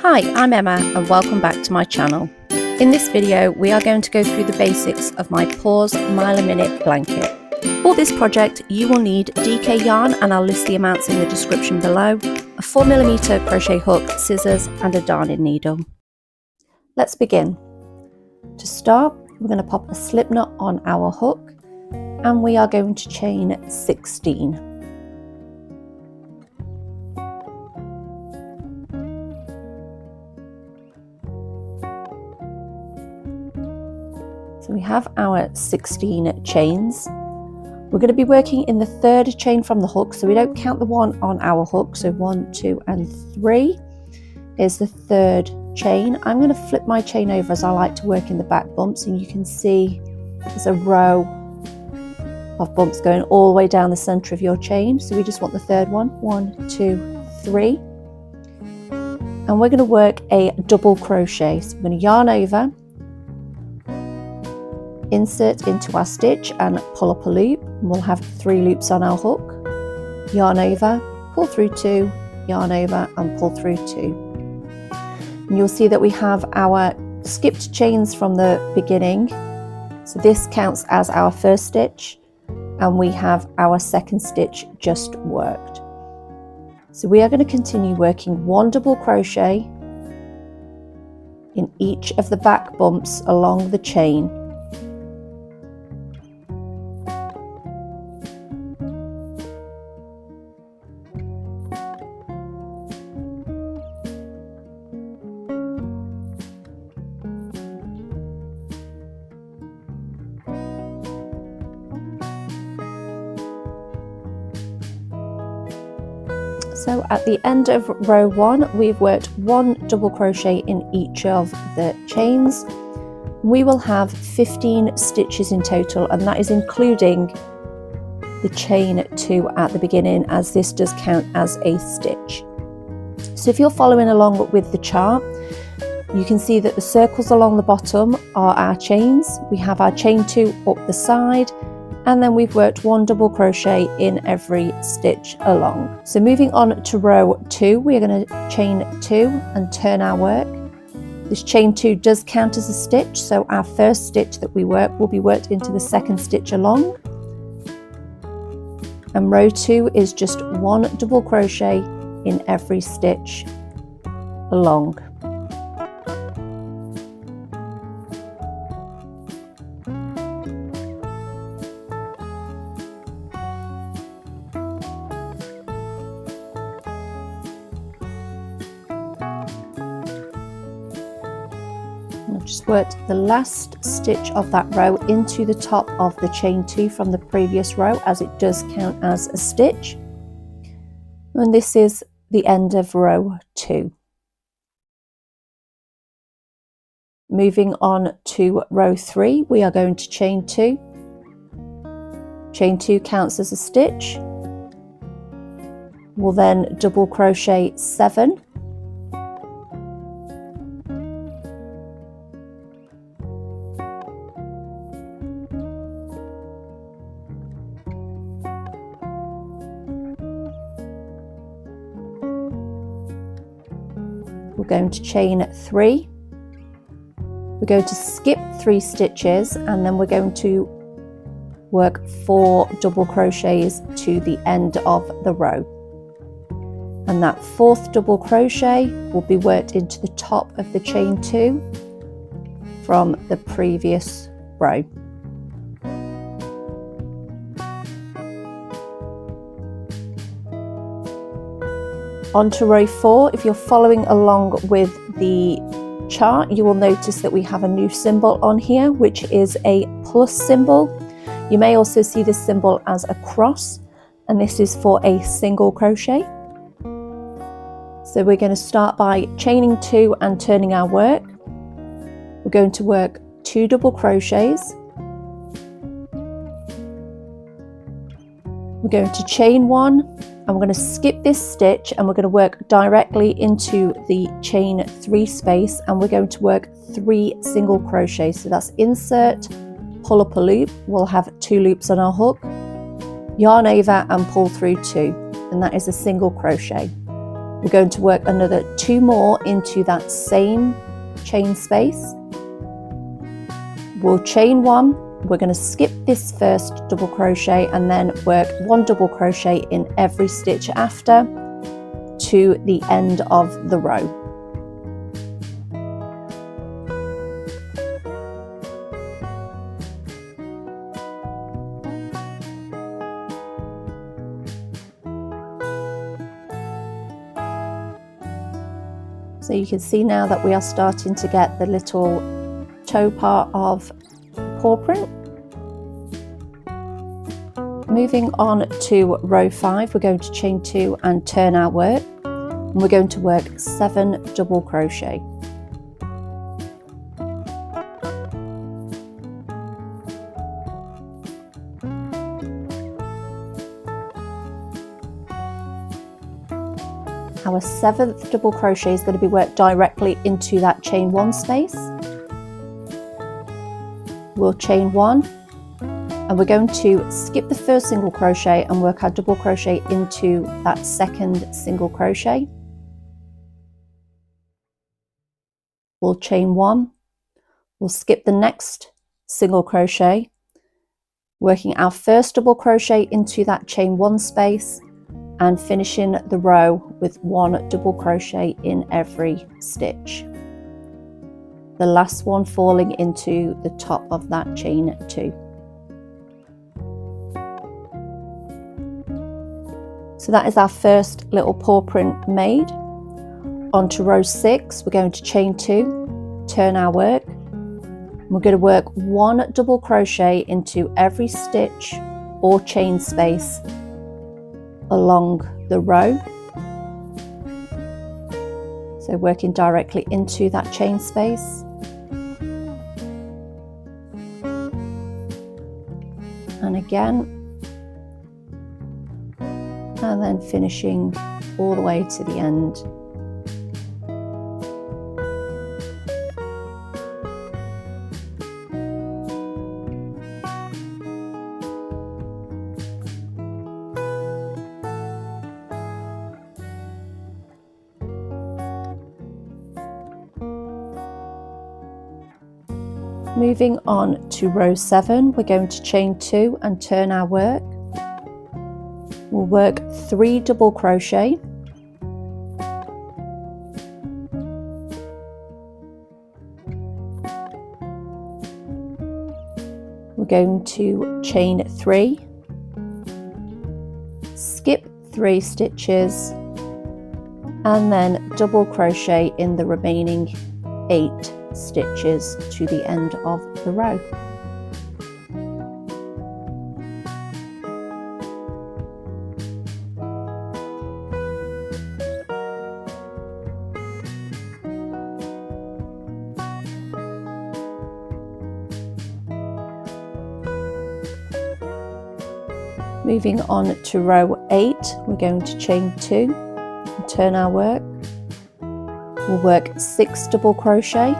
Hi, I'm Emma and welcome back to my channel. In this video we are going to go through the basics of my Paws Mile a Minute blanket. For this project you will need DK yarn, and I'll list the amounts in the description below, a 4mm crochet hook, scissors and a darning needle. Let's begin. To start, we're going to pop a slip knot on our hook and we are going to chain 16. So we have our 16 chains. We're going to be working in the third chain from the hook, so we don't count the one on our hook. So 1, 2 and 3 is the third chain. I'm going to flip my chain over as I like to work in the back bumps, and you can see there's a row of bumps going all the way down the center of your chain. So we just want the third one. 1, 2, 3. And we're going to work a double crochet. So we're going to yarn over, insert into our stitch and pull up a loop, and we'll have 3 loops on our hook. Yarn over, pull through 2, yarn over and pull through 2. And you'll see that we have our skipped chains from the beginning, so this counts as our first stitch, and we have our second stitch just worked. So we are going to continue working 1 double crochet in each of the back bumps along the chain. So at the end of row 1, we've worked 1 double crochet in each of the chains. We will have 15 stitches in total, and that is including the chain 2 at the beginning, as this does count as a stitch. So if you're following along with the chart, you can see that the circles along the bottom are our chains. We have our chain 2 up the side, and then we've worked 1 double crochet in every stitch along. So moving on to row 2, we're going to chain 2 and turn our work. This chain 2 does count as a stitch, so our first stitch that we work will be worked into the second stitch along. And row 2 is just 1 double crochet in every stitch along. I've just worked the last stitch of that row into the top of the chain 2 from the previous row, as it does count as a stitch. And this is the end of row 2. Moving on to row 3, we are going to chain 2. Chain 2 counts as a stitch. We'll then double crochet 7. We're going to chain 3. We're going to skip 3 stitches, and then we're going to work 4 double crochets to the end of the row. And that 4th double crochet will be worked into the top of the chain 2 from the previous row. On to row 4, if you're following along with the chart, you will notice that we have a new symbol on here, which is a plus symbol. You may also see this symbol as a cross, and this is for a single crochet. So we're going to start by chaining 2 and turning our work. We're going to work 2 double crochets. We're going to chain 1. And we're going to skip this stitch, and we're going to work directly into the chain 3 space, and we're going to work 3 single crochets. So that's insert, pull up a loop, we'll have 2 loops on our hook, yarn over and pull through 2, and that is a single crochet. We're going to work another 2 more into that same chain space. We'll chain 1, we're going to skip this first double crochet and then work 1 double crochet in every stitch after to the end of the row. So you can see now that we are starting to get the little toe part of paw print. Moving on to row 5, we're going to chain 2 and turn our work, and we're going to work 7 double crochet. Our 7th double crochet is going to be worked directly into that chain 1 space. We'll chain 1 and we're going to skip the first single crochet and work our double crochet into that 2nd single crochet. We'll chain 1, we'll skip the next single crochet, working our first double crochet into that chain 1 space and finishing the row with 1 double crochet in every stitch. The last one falling into the top of that chain 2. So that is our first little paw print made. On to row 6, we're going to chain 2, turn our work. We're going to work 1 double crochet into every stitch or chain space along the row. So working directly into that chain space. And again, and then finishing all the way to the end. Moving on to row 7, we're going to chain 2 and turn our work. We'll work 3 double crochet. We're going to chain 3, skip 3 stitches, and then double crochet in the remaining 8 stitches to the end of the row. Moving on to row 8, we're going to chain 2 and turn our work. We'll work 6 double crochet.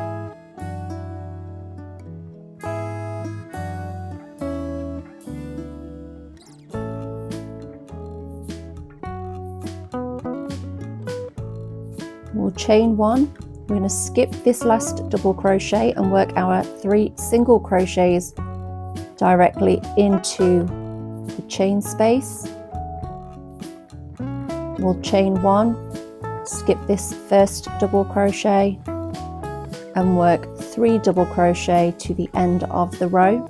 We'll chain 1. We're going to skip this last double crochet and work our 3 single crochets directly into the chain space. We'll chain 1, skip this first double crochet and work 3 double crochet to the end of the row.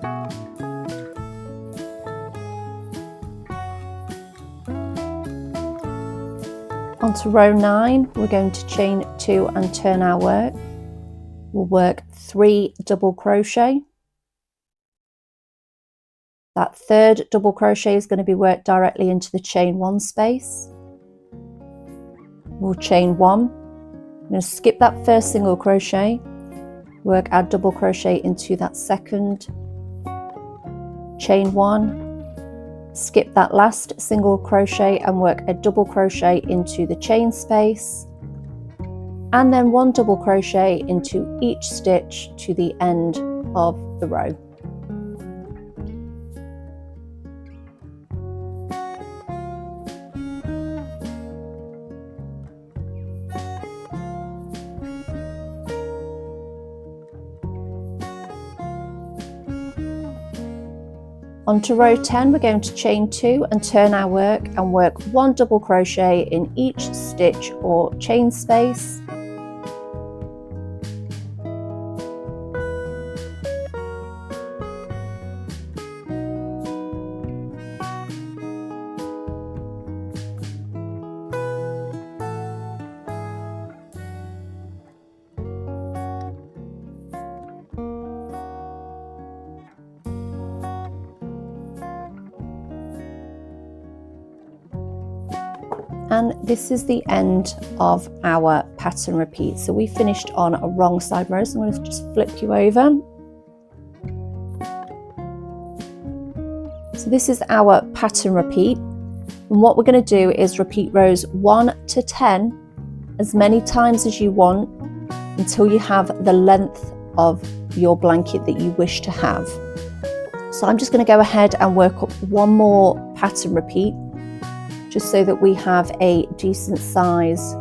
Onto row 9, we're going to chain 2 and turn our work. We'll work 3 double crochet. That third double crochet is going to be worked directly into the chain 1 space. We'll chain 1. I'm going to skip that first single crochet, work our double crochet into that second, chain 1, skip that last single crochet and work a double crochet into the chain space, and then 1 double crochet into each stitch to the end of the row. Onto row 10, we're going to chain 2 and turn our work and work 1 double crochet in each stitch or chain space. And this is the end of our pattern repeat. So we finished on a wrong side row, so I'm going to just flip you over. So this is our pattern repeat. And what we're going to do is repeat rows 1 to 10 as many times as you want until you have the length of your blanket that you wish to have. So I'm just going to go ahead and work up one more pattern repeat, just so that we have a decent size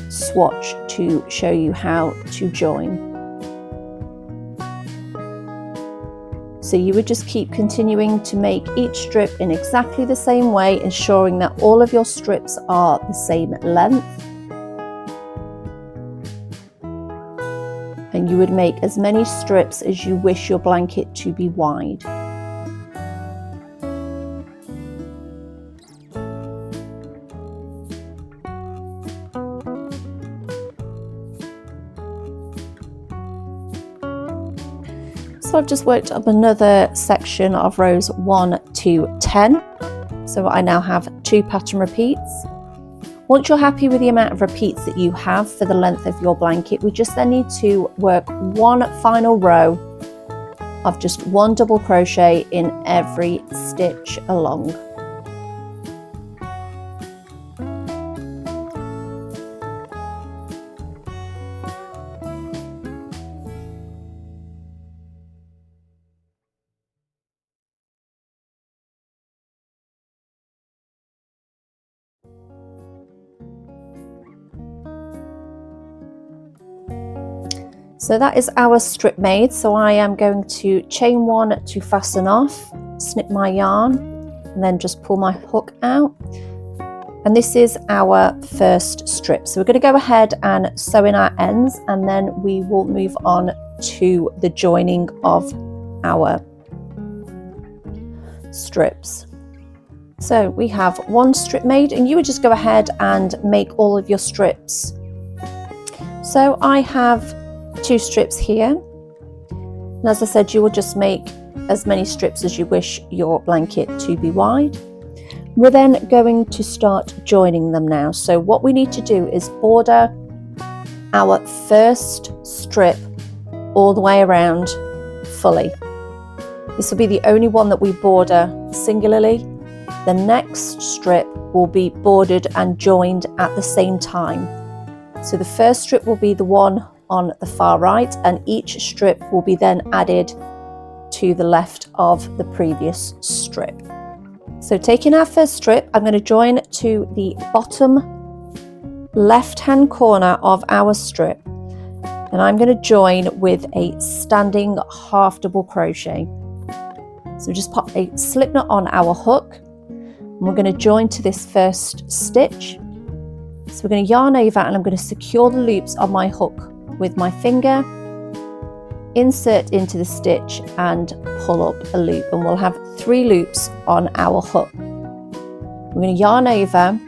swatch to show you how to join. So you would just keep continuing to make each strip in exactly the same way, ensuring that all of your strips are the same length. And you would make as many strips as you wish your blanket to be wide. So I've just worked up another section of rows 1 to 10. So I now have 2 pattern repeats. Once you're happy with the amount of repeats that you have for the length of your blanket, we just then need to work one final row of just 1 double crochet in every stitch along. So that is our strip made. So I am going to chain 1 to fasten off, snip my yarn, and then just pull my hook out. And this is our first strip. So we're going to go ahead and sew in our ends, and then we will move on to the joining of our strips. So we have 1 strip made, and you would just go ahead and make all of your strips. So I have 2 strips here, and as I said, you will just make as many strips as you wish your blanket to be wide. We're then going to start joining them now. So what we need to do is border our first strip all the way around fully. This will be the only one that we border singularly. The next strip will be bordered and joined at the same time. So the first strip will be the one on the far right, and each strip will be then added to the left of the previous strip. So taking our first strip, I'm going to join to the bottom left hand corner of our strip, and I'm going to join with a standing half double crochet. So just pop a slip knot on our hook, and we're going to join to this first stitch. So we're going to yarn over, and I'm going to secure the loops on my hook with my finger, insert into the stitch and pull up a loop, and we'll have 3 loops on our hook. We're going to yarn over,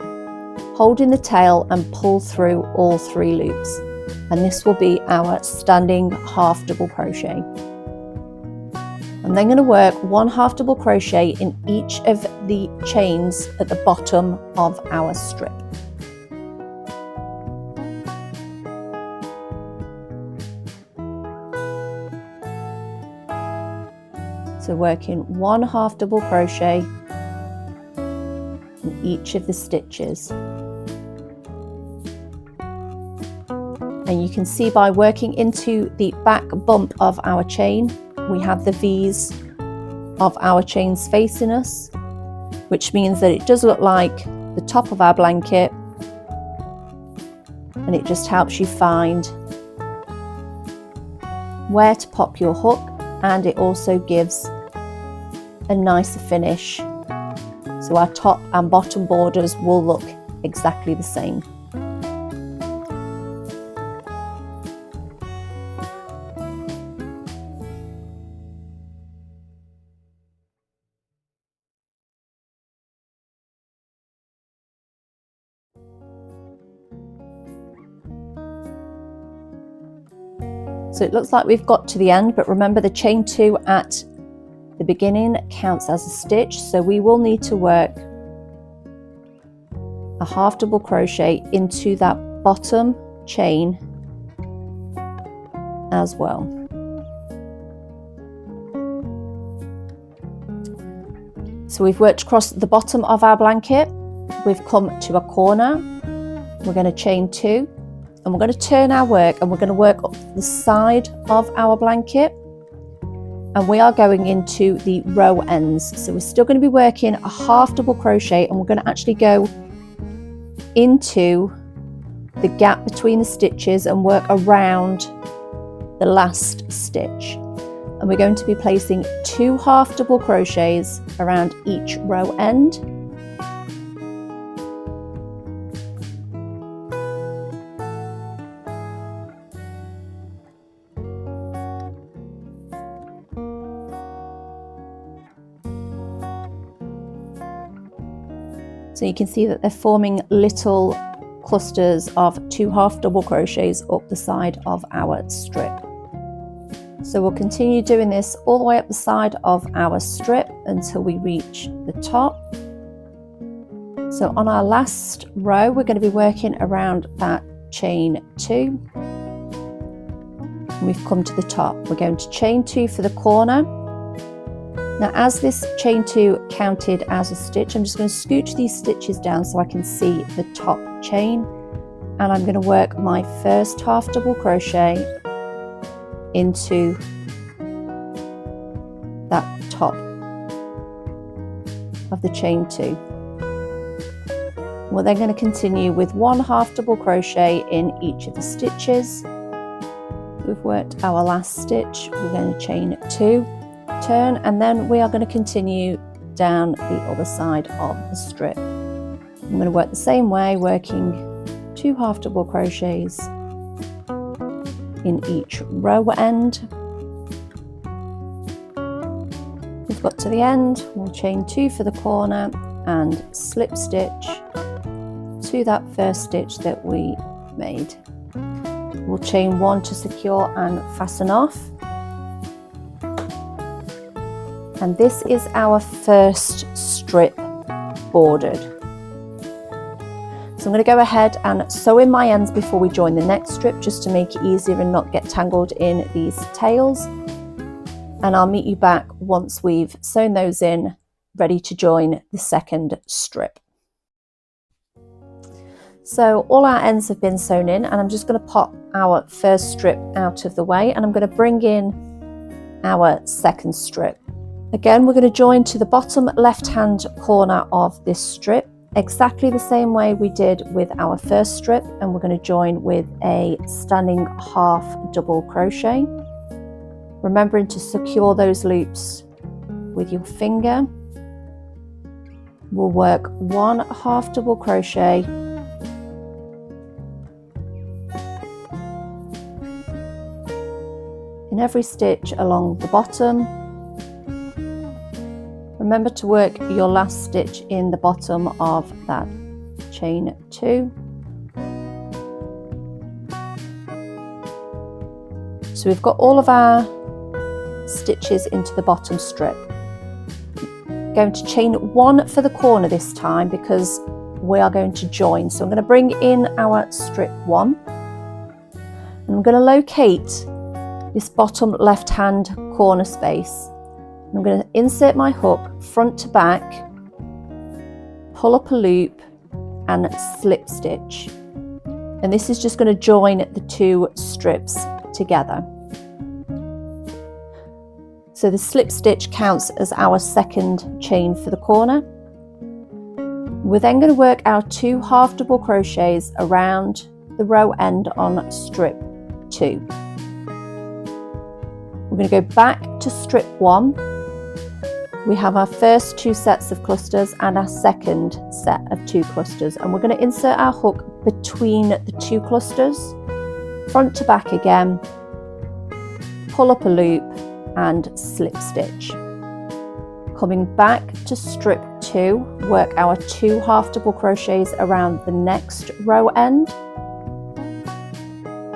hold in the tail and pull through all 3 loops, and this will be our standing half double crochet. I'm then going to work 1 half double crochet in each of the chains at the bottom of our strip. So working 1 half double crochet in each of the stitches. And you can see by working into the back bump of our chain, we have the V's of our chains facing us, which means that it does look like the top of our blanket, and it just helps you find where to pop your hook, and it also gives a nicer finish. So our top and bottom borders will look exactly the same. So it looks like we've got to the end, but remember the chain 2 at the beginning counts as a stitch, so we will need to work a half double crochet into that bottom chain as well. So we've worked across the bottom of our blanket, we've come to a corner, we're going to chain 2, and we're going to turn our work and we're going to work up the side of our blanket, and we are going into the row ends. So we're still going to be working a half double crochet, and we're going to actually go into the gap between the stitches and work around the last stitch. And we're going to be placing 2 half double crochets around each row end. So you can see that they're forming little clusters of 2 half double crochets up the side of our strip. So we'll continue doing this all the way up the side of our strip until we reach the top. So on our last row, we're going to be working around that chain 2. We've come to the top. We're going to chain 2 for the corner. Now, as this chain 2 counted as a stitch, I'm just going to scooch these stitches down so I can see the top chain, and I'm going to work my first half double crochet into that top of the chain 2. We're then going to continue with 1 half double crochet in each of the stitches. We've worked our last stitch, we're going to chain 2, turn, and then we are going to continue down the other side of the strip. I'm going to work the same way, working 2 half double crochets in each row end. We've got to the end, we'll chain 2 for the corner and slip stitch to that first stitch that we made. We'll chain 1 to secure and fasten off. And this is our first strip bordered. So I'm going to go ahead and sew in my ends before we join the next strip, just to make it easier and not get tangled in these tails. And I'll meet you back once we've sewn those in, ready to join the second strip. So all our ends have been sewn in, and I'm just going to pop our first strip out of the way, and I'm going to bring in our second strip. Again, we're going to join to the bottom left-hand corner of this strip, exactly the same way we did with our first strip, and we're going to join with a standing half double crochet, remembering to secure those loops with your finger. We'll work 1 half double crochet in every stitch along the bottom. Remember to work your last stitch in the bottom of that chain 2. So we've got all of our stitches into the bottom strip. Going to chain 1 for the corner this time because we are going to join. So I'm going to bring in our strip 1, and I'm going to locate this bottom left hand corner space. I'm going to insert my hook front to back, pull up a loop and slip stitch, and this is just going to join the 2 strips together. So the slip stitch counts as our second chain for the corner. We're then going to work our 2 half double crochets around the row end on strip 2. We're going to go back to strip 1. We have our first 2 sets of clusters and our second set of 2 clusters, and we're going to insert our hook between the 2 clusters, front to back again, pull up a loop and slip stitch. Coming back to strip 2, work our 2 half double crochets around the next row end.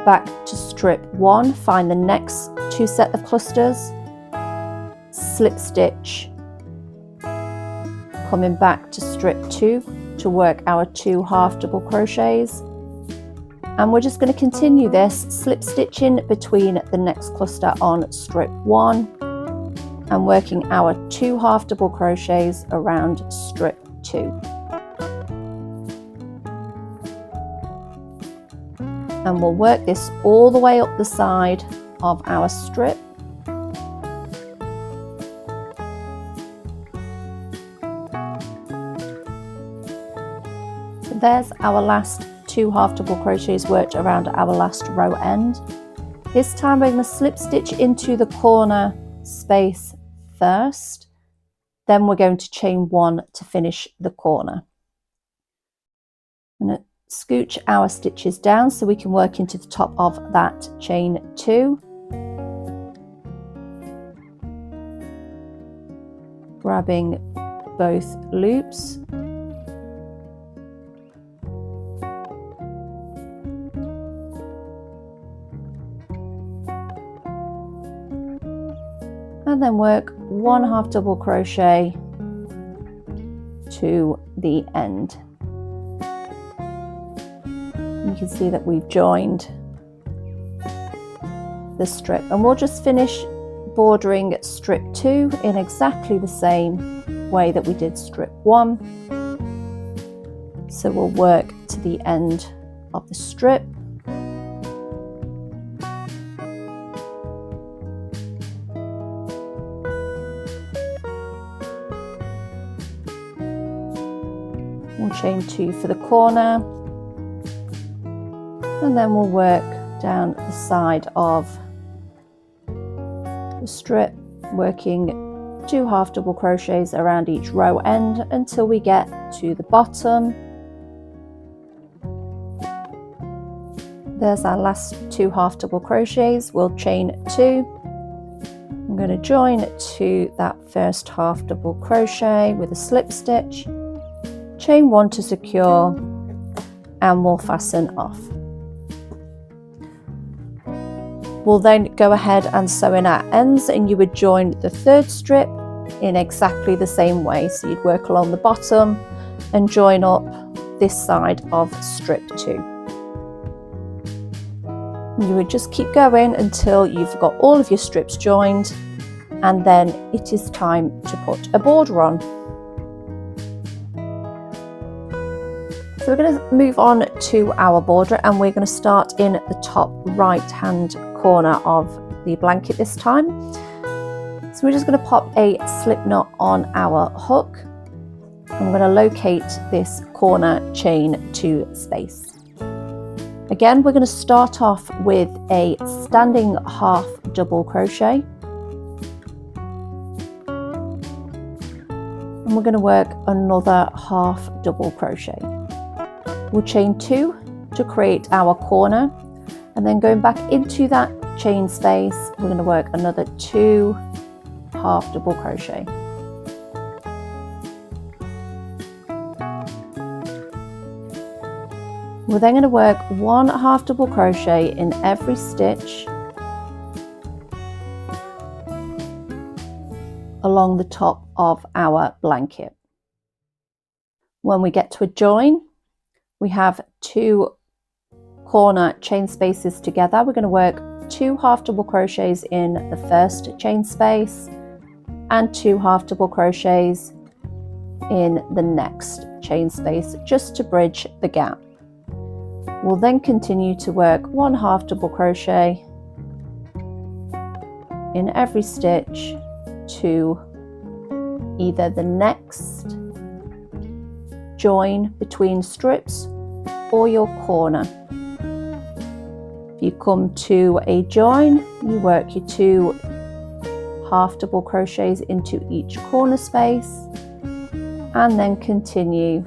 Back to strip 1, find the next 2 set of clusters, slip stitch. Coming back to strip 2 to work our 2 half double crochets, and we're just going to continue this, slip stitching between the next cluster on strip 1 and working our 2 half double crochets around strip 2. And we'll work this all the way up the side of our strip. So there's our last 2 half double crochets worked around our last row end. This time we're going to slip stitch into the corner space first, then we're going to chain 1 to finish the corner. I'm going to scooch our stitches down so we can work into the top of that chain 2. Grabbing both loops. And then work 1 half double crochet to the end. You can see that we've joined the strip, and we'll just finish bordering strip 2 in exactly the same way that we did strip 1. So we'll work to the end of the strip. We'll chain 2 for the corner, and then we'll work down the side of the strip, working 2 half double crochets around each row end until we get to the bottom. There's our last 2 half double crochets. We'll chain 2. I'm going to join to that first half double crochet with a slip stitch, chain 1 to secure, and we'll fasten off. We'll then go ahead and sew in our ends, and you would join the 3rd strip in exactly the same way. So you'd work along the bottom and join up this side of strip 2. You would just keep going until you've got all of your strips joined, and then it is time to put a border on. So we're going to move on to our border, and we're going to start in the top right hand corner of the blanket this time. So we're just going to pop a slip knot on our hook, and we're going to locate this corner chain 2 space. Again, we're going to start off with a standing half double crochet, and we're going to work another half double crochet. We'll chain 2 to create our corner, and then going back into that chain space, we're going to work another 2 half double crochet. We're then going to work 1 half double crochet in every stitch along the top of our blanket. When we get to a join, we have 2 corner chain spaces together. We're going to work 2 half double crochets in the first chain space and 2 half double crochets in the next chain space, just to bridge the gap. We'll then continue to work 1 half double crochet in every stitch to either the next join between strips or your corner. If you come to a join, you work your 2 half double crochets into each corner space, and then continue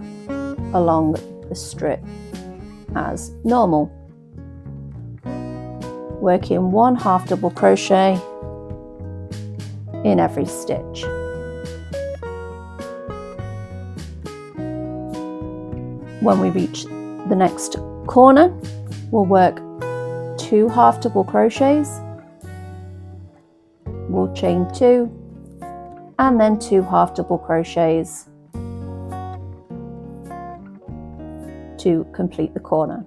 along the strip as normal, working 1 half double crochet in every stitch. When we reach the next corner, we'll work 2 half double crochets, we'll chain 2 and then 2 half double crochets to complete the corner.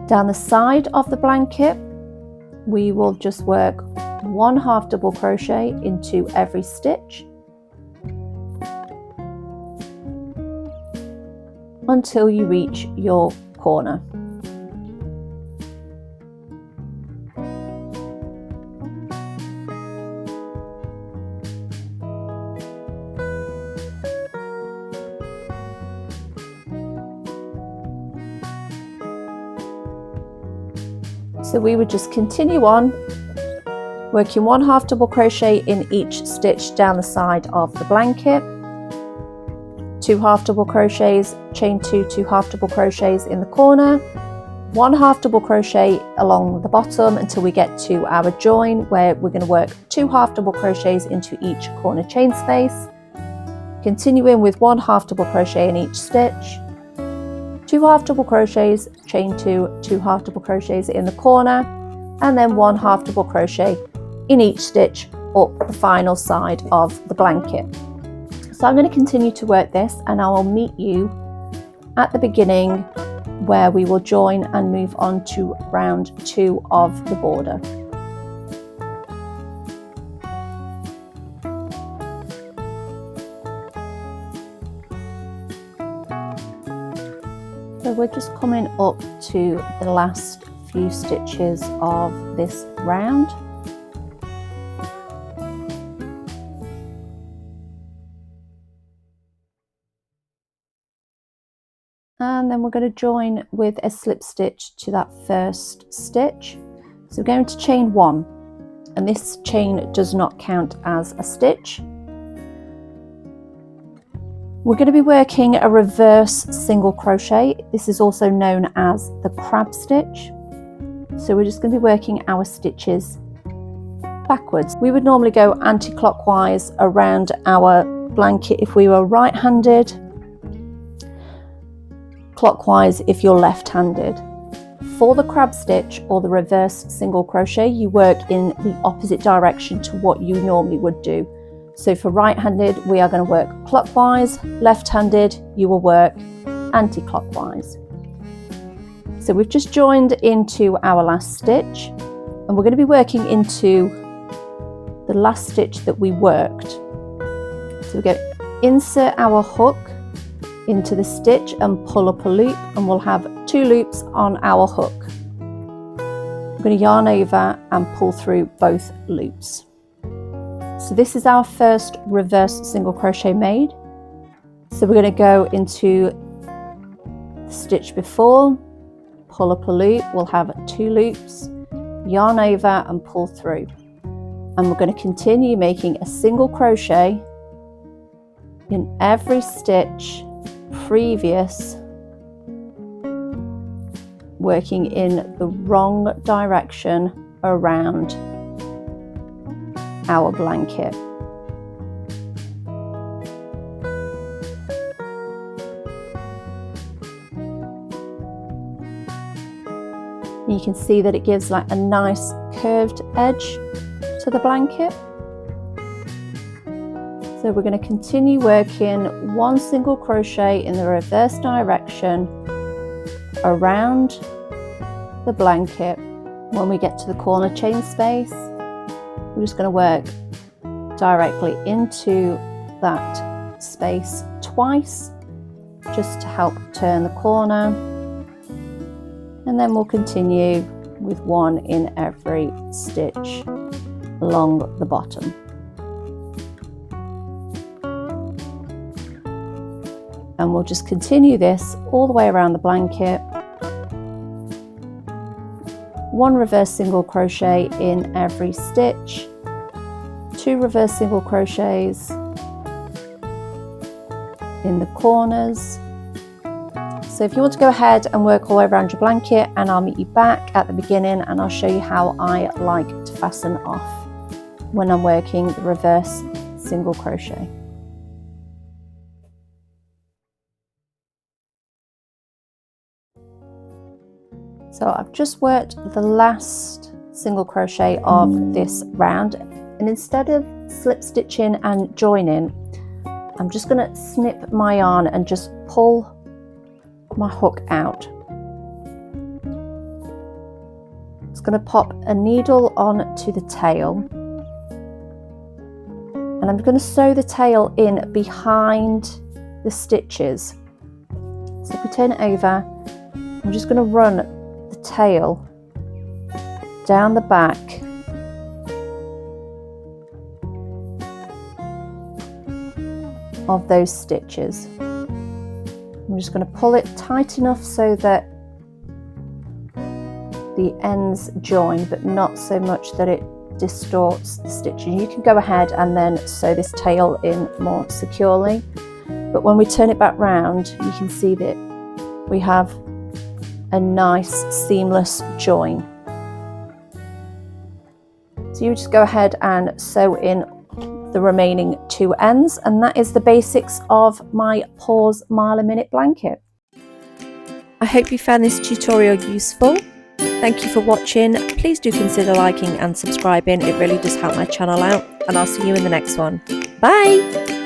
Down the side of the blanket, we will just work 1 half double crochet into every stitch until you reach your corner. So we would just continue on, working 1 half double crochet in each stitch down the side of the blanket, 2 half double crochets, chain 2, 2 half double crochets in the corner, 1 half double crochet along the bottom until we get to our join, where we're going to work 2 half double crochets into each corner chain space, continuing with 1 half double crochet in each stitch, 2 half double crochets, chain 2, 2 half double crochets in the corner, and then 1 half double crochet in each stitch up the final side of the blanket. So I'm going to continue to work this, and I will meet you at the beginning where we will join and move on to round 2 of the border. So we're just coming up to the last few stitches of this round. And then we're going to join with a slip stitch to that first stitch. So we're going to chain 1, and this chain does not count as a stitch. We're going to be working a reverse single crochet. This is also known as the crab stitch. So we're just going to be working our stitches backwards. We would normally go anti-clockwise around our blanket if we were right-handed, clockwise if you're left-handed. For the crab stitch or the reverse single crochet, you work in the opposite direction to what you normally would do. So for right-handed, we are going to work clockwise, left-handed, you will work anti-clockwise. So we've just joined into our last stitch, and we're going to be working into the last stitch that we worked. So we go insert our hook into the stitch and pull up a loop, and we'll have 2 loops on our hook. I'm going to yarn over and pull through both loops. So this is our first reverse single crochet made. So we're going to go into the stitch before, pull up a loop, we'll have 2 loops, yarn over and pull through. And we're going to continue making a single crochet in every stitch previous, working in the wrong direction around our blanket. You can see that it gives like a nice curved edge to the blanket. So we're going to continue working 1 single crochet in the reverse direction around the blanket. When we get to the corner chain space, we're just going to work directly into that space twice, just to help turn the corner. And then we'll continue with 1 in every stitch along the bottom. And we'll just continue this all the way around the blanket. 1 reverse single crochet in every stitch, 2 reverse single crochets in the corners. So if you want to go ahead and work all around your blanket, and I'll meet you back at the beginning and I'll show you how I like to fasten off when I'm working the reverse single crochet. So I've just worked the last single crochet of this round, and instead of slip stitching and joining, I'm just going to snip my yarn and just pull my hook out. It's going to pop a needle onto the tail, and I'm going to sew the tail in behind the stitches. So if we turn it over, I'm just going to run the tail down the back of those stitches. I'm just going to pull it tight enough so that the ends join, but not so much that it distorts the stitches. You can go ahead and then sew this tail in more securely, but when we turn it back round, you can see that we have a nice seamless join. So you just go ahead and sew in the remaining 2 ends, and that is the basics of my Paws Mile a Minute blanket. I hope you found this tutorial useful. Thank you for watching. Please do consider liking and subscribing. It really does help my channel out, and I'll see you in the next one. Bye!